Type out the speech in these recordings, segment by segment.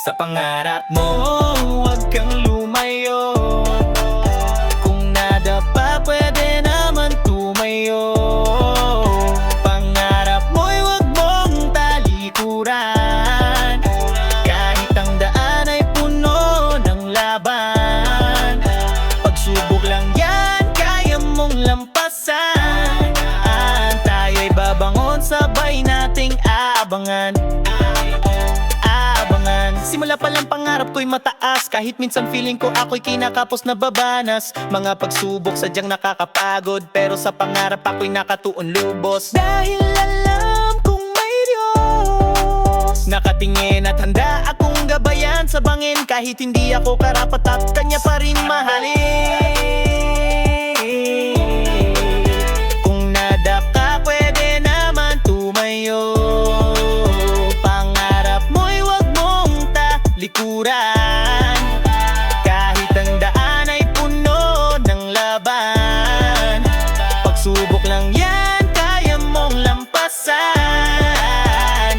Sa pangarap mo, huwag kang lumayo. Kung nadapa, pwede naman tumayo. Pangarap mo'y huwag mong talikuran. Kahit ang daan ay puno ng laban, pagsubok lang yan, kaya mong lampasan. Tayo'y babangon, sabay nating aabangan. Simula pa lang pangarap ko'y mataas, kahit minsan feeling ko ako'y kinakapos na babanas. Mga pagsubok sadyang nakakapagod, pero sa pangarap ako'y nakatuon lubos. Dahil alam kong may Diyos nakatingin at handa akong gabayan sa bangin. Kahit hindi ako karapat at Kanya pa rin mahalin. Kung nadapa, pwede naman tumayo. Likuran, kahit ang daan ay puno ng laban, pagsubok lang yan, kaya mong lampasan.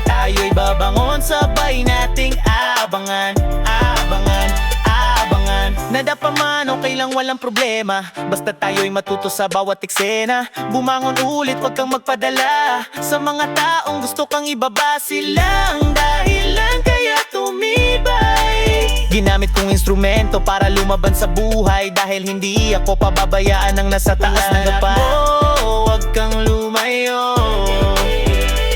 Tayo'y babangon, sabay nating aabangan. Aabangan, aabangan. Nadapa man, okay lang, walang problema. Basta tayo'y matuto sa bawat eksena. Bumangon ulit, wag kang magpadala sa mga taong gusto kang ibaba. Silang dahilan kaya tumibay. Ginamit kong instrumento para lumaban sa buhay. Dahil hindi ako pababayaan ng nasa taas ng gapa. Huwag kang lumayo.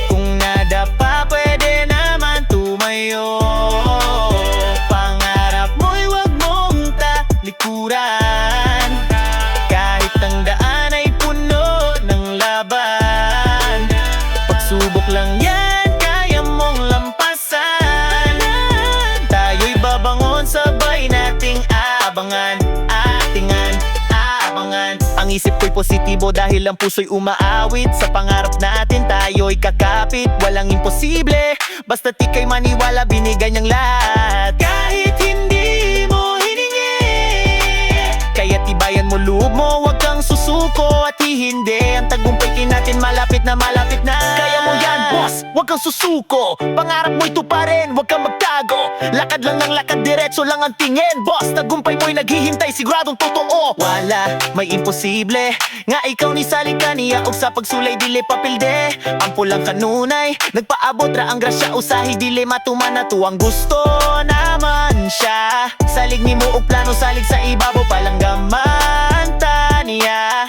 Kung nadapa, pwede naman tumayo. Pangarap mo'y huwag mong talikuran. Kahit ang daan ay puno ng laban, pagsubok lang yan, kaya mong lampasan. Tayo'y babangon, sabay nating aabangan. Atingan, aabangan. Ang isip ko'y positibo dahil ang puso'y umaawit. Sa pangarap natin tayo'y kakapit. Walang imposible, basta ika'y maniwala, binigay niyang lahat. Kahit hindi mo hiningi, kaya tibayan mo loob mo, wag kang susuko at hihindi. Ang tagumpay kin natin malapit na, malapit na. Kaya mo yan, boss, wag kang susuko. Pangarap mo'y tuparin, wag kang magtago. Lakad lang ng lakad, diretso lang ang tingin. Boss, tagumpay mo'y naghihintay, siguradong totoo. Wala, may imposible. Nga ikaw ni salika niya og sa pagsulay dili papilde. Ang pulang kanunay, nagpaabot ra ang grasya usahi dili matuman na tuwang gusto naman siya. Salig ni mo og plano, salig sa ibabaw palang gaman ta niya.